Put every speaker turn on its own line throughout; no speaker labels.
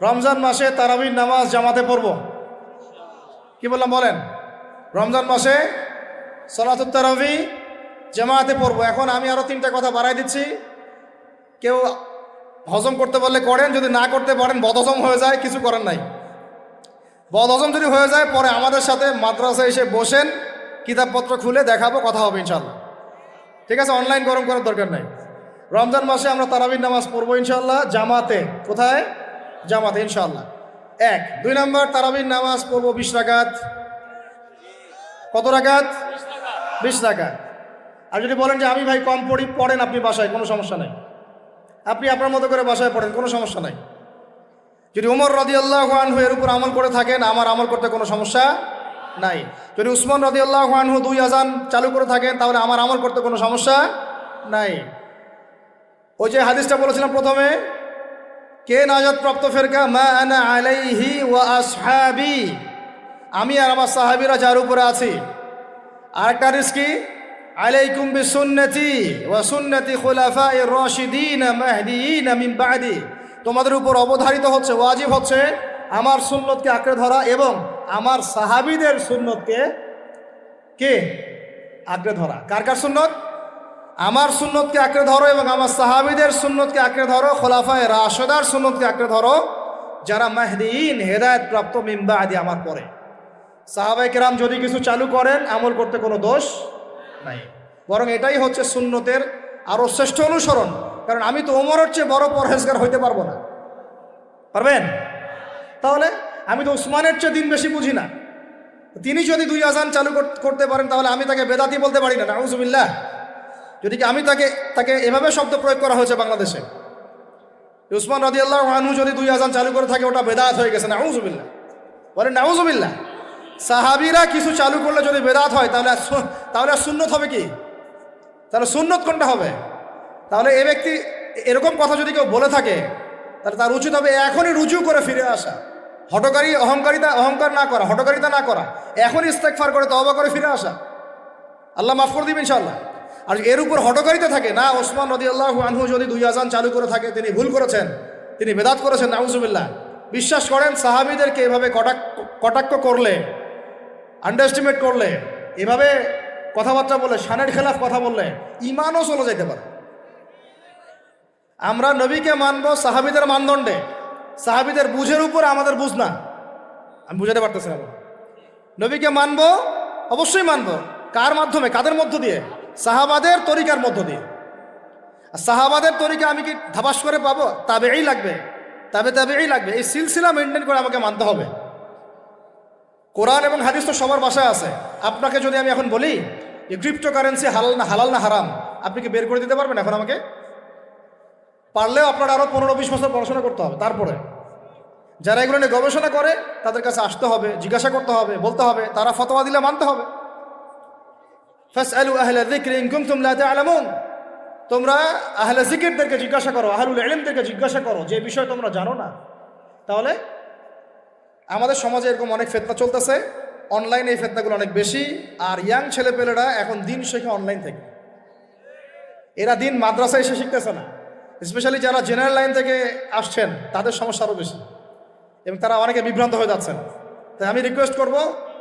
রমজান মাসে তারাবির নামাজ জামাতে পড়ব। কি বললাম বলেন? রমজান মাসে সলাতুত তারাবি জামাতে পড়ব। এখন আমি আরও 3টা কথা বাড়াই দিচ্ছি। কেউ হজম করতে পারলে করেন, যদি না করতে পারেন বদহজম হয়ে যায়, কিছু করার নাই। বদহজম যদি হয়ে যায় পরে আমাদের সাথে মাদ্রাসায় এসে বসেন, কিতাবপত্র খুলে দেখাবো, কথা হবে ইনশাল্লাহ। ঠিক আছে? অনলাইন গরম করার দরকার নাই। রমজান মাসে আমরা তারাবির নামাজ পড়বো ইনশাল্লাহ জামাতে। কোথায়? জামাতে ইনশাল্লাহ। 1 2 নম্বর, তারাবির নামাজ পড়বো 20 রাকাত। কত রাকাত? 20 রাকাত। আর যদি বলেন যে আমি ভাই কম পড়ি, পড়েন আপনি বাসায়, কোনো সমস্যা নাই। আপনি আপনার মতো করে বাসায় পড়েন, কোনো সমস্যা নাই। যদি ওমর রাদিয়াল্লাহু আনহু এর উপর আমল করে থাকেন, আমার আমল করতে কোনো সমস্যা নাই। যদি উসমান রাদিয়াল্লাহু আনহু 2 আযান চালু করে থাকেন, তাহলে আমার আমল করতে কোনো সমস্যা নাই। ওই যে হাদিসটা বলেছিলাম প্রথমে, কে নাজাত প্রাপ্ত ফেরকা? মা আনা আলাইহি ওয়া আসহাবি, আমি আর আমার সাহাবীরা যার উপরে আছি। আরেকটা হাদিস কি? আলাইকুম বিসুন্নতি ওয়া সুন্নতি খুলাফায়ে রাশিদিন মাহদিয়িন মিন বাদি, তোমাদের উপর অবধারিত হচ্ছে, ওয়াজিব হচ্ছে আমার সুন্নতকে আঁকড়ে ধরা এবং আমার সাহাবীদের সুন্নতকে কে আঁকড়ে ধরা। কার কার সুন্নত? আমার সুন্নতকে আঁকড়ে ধরো এবং আমার সাহাবীদের সুন্নতকে আঁকড়ে ধরো, খোলাফায়ে রাশেদার সুন্নতকে আঁকড়ে ধরো, যারা মাহদিয়িন হেদায়েত প্রাপ্ত মিন বাদি, আমার পরে। সাহাবায়ে কেরাম যদি কিছু চালু করেন, আমল করতে কোনো দোষ নাই, বরং এটাই হচ্ছে সুন্নতের আরও শ্রেষ্ঠ অনুসরণ। কারণ আমি তো ওমরের চেয়ে বড় পরহেজগার হইতে পারবো না। পারবেন? তাহলে আমি তো উসমানের চেয়ে দিন বেশি বুঝি না। তিনি যদি 2 আযান চালু করতে পারেন, তাহলে আমি তাকে বেদাতি বলতে পারি না, নাউযুবিল্লাহ। যদি কি আমি তাকে এভাবে শব্দ প্রয়োগ করা হয়েছে বাংলাদেশে, উসমান রাদিয়াল্লাহু আনহু যদি 2 আযান চালু করে থাকে, ওটা বেদাত হয়ে গেছে, নাউযুবিল্লাহ। বলেন নাউযুবিল্লাহ। সাহাবীরা কিছু চালু করলে যদি বেদাত হয়, তাহলে সুন্নত হবে কি? তাহলে সুন্নত কোনটা হবে? তাহলে এ ব্যক্তি এরকম কথা যদি কেউ বলে থাকে, তাহলে তার উচিত হবে এখনই রুজু করে ফিরে আসা, অহংকার না করা, হঠকারিতা না করা, এখনই ইস্তেগফার করে তওবা করে ফিরে আসা। আল্লাহ মাফ করে দিবেন ইনশাআল্লাহ। আর এর উপর হঠকারিতা থাকে না, ওসমান রাদিয়াল্লাহু আনহু যদি 2 আযান চালু করে থাকে, তিনি ভুল করেছেন, তিনি বেদাত করেছেন, নাউযুবিল্লাহ। বিশ্বাস করেন, সাহাবীদেরকে এভাবে কটাক্ষ করলে, আন্ডারএস্টিমেট করলে, এভাবে কথাবার্তা বলে, শানের খেলাফ কথা বললে ঈমানও চলে যেতে পারে। আমরা নবীকে মানব সাহাবীদের মানদণ্ডে, সাহাবীদের বুঝের উপর আমাদের বুঝ না। আমি বুঝাতে পারতেছি না। নবীকে মানব, অবশ্যই মানব। কার মাধ্যমে? কাদের মধ্য দিয়ে? সাহাবাদের তরিকার মধ্য দিয়ে। আর সাহাবাদের তরিকা আমি কি ধাবাস করে পাবো? তাবেই লাগবে, তাবেই লাগবে। এই সিলসিলা মেনটেন করে আমাকে মানতে হবে। কোরআন এবং হাদিস তো সবার বাসায় আছে। আপনাকে যদি আমি এখন বলি যে ক্রিপ্টোকারেন্সি হালাল না হারাম, আপনি কি বের করে দিতে পারবেন এখন আমাকে? পারলেও আপনার আরও 15-20 বছর পড়াশোনা করতে হবে। তারপরে যারা এগুলো নিয়ে গবেষণা করে, তাদের কাছে আসতে হবে, জিজ্ঞাসা করতে হবে, বলতে হবে, তারা ফতোয়া দিলে মানতে হবে। ফাসআলু আহলা যিকরি ইন কুনতুম লা তা'লামুন, তোমরা আহলে জিকিরদেরকে জিজ্ঞাসা করো, আহলুল ইলমদেরকে জিজ্ঞাসা করো যে বিষয় তোমরা জানো না। তাহলে আমাদের সমাজে এরকম অনেক ফিতনা চলতেছে, অনলাইনে এই ফিতনাগুলো অনেক বেশি। আর ইয়াং ছেলেপেলেরা এখন দিন শেখে অনলাইন থেকে। এরা দিন মাদ্রাসায় এসে শিখতেছে না। স্পেশালি যারা জেনারেল লাইন থেকে আসছেন, তাদের সমস্যা আরও বেশি এবং তারা অনেকে বিভ্রান্ত হয়ে যাচ্ছেন। তাই আমি রিকোয়েস্ট করব,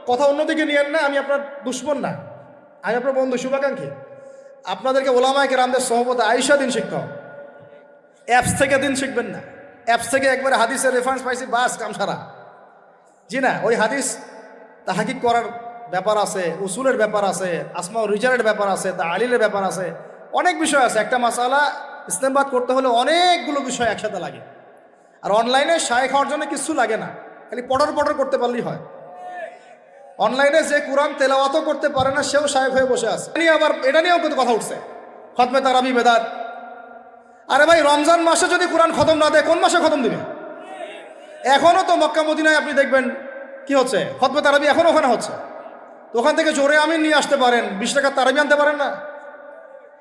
কথা অন্যদিকে নিয়েন না। আমি আপনার দুশ্মন না, আমি আপনার বন্ধু, শুভাকাঙ্ক্ষী। আপনাদেরকে ওলামায়ে কেরামদের সোহবতে আইসা দিন শিখতে হবে। অ্যাপস থেকে দিন শিখবেন না। অ্যাপস থেকে একবারে হাদিসের রেফারেন্স পাইছি, বাস কাম সারা। জি না, ওই হাদিস তাহকিক করার ব্যাপার আছে, উসুলের ব্যাপার আছে, আসমা রিজালের ব্যাপার আছে, তাআলিলের ব্যাপার আছে, অনেক বিষয় আছে। একটা মাসালা ইসলামবাদ করতে হলে অনেকগুলো বিষয় একসাথে লাগে। আর অনলাইনে শায়েখ হওয়ার জন্য কিছু লাগে না, খালি পড়র করতে পারলেই হয়। অনলাইনে যে কোরআন তেলাওয়াতও করতে পারে না, সেও শায়েখ হয়ে বসে আছে। আবার এটা নিয়েও কিন্তু কথা উঠছে, খতমে তারাবি বেদাত। আরে ভাই, রমজান মাসে যদি কোরআন খতম না দেয়, কোন মাসে খতম দিবে? এখনও তো মক্কা মদিনায় আপনি দেখবেন কি হচ্ছে, খতমে তারাবি এখনও ওখানে হচ্ছে। তো ওখান থেকে জোরে আমিন নিয়ে আসতে পারেন, 20 টাকার তারাবি আনতে পারেন না?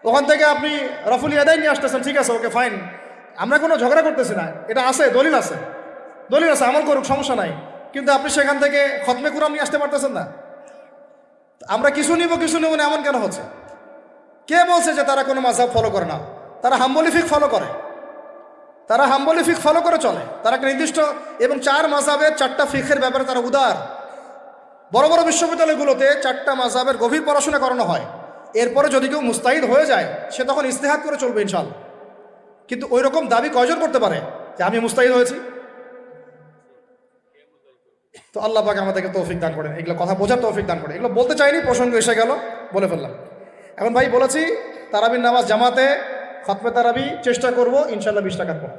ওখান থেকে আপনি রফুল ইয়াদাইন নিয়ে আসতেছেন, ঠিক আছে, ওকে ফাইন, আমরা কোনো ঝগড়া করতেছি না, এটা আছে, দলিল আছে, আমল করুক, সমস্যা নাই। কিন্তু আপনি সেখান থেকে খতমে কুরআন নিয়ে আসতে পারতেছেন না। আমরা কিছু নিব না, এমন কেন হচ্ছে? কে বলছে যে তারা কোনো মাযহাব ফলো করে না? তারা হাম্বলি ফিকহ ফলো করে। তারা হাম্বলি ফিক ফলো করে চলে, তারা একটা নির্দিষ্ট এবং 4 মাযহাবের 4টা ফিকের ব্যাপারে তারা উদার। বড় বড় বিশ্ববিদ্যালয়গুলোতে 4টা মাযহাবের গভীর পড়াশোনা করানো হয়। এরপরে যদি কেউ মুস্তাহিদ হয়ে যায় সে তখন ইজতিহাদ করে চলবে ইনশাআল্লাহ। কিন্তু ওই রকম দাবি কয়জন করতে পারে যে আমি মুস্তাহিদ হয়েছি? তো আল্লাহ পাক আমাদেরকে তৌফিক দান করেন, এগুলো কথা বোঝার তৌফিক দান করেন। এগুলো বলতে চাইনি, প্রসঙ্গ এসে গেল, বলে ফেললাম। এখন ভাই বলেছি তারাবির নামাজ জামাতে খতমে তারাবি চেষ্টা করব ইনশাআল্লাহ 20 টাকার পর।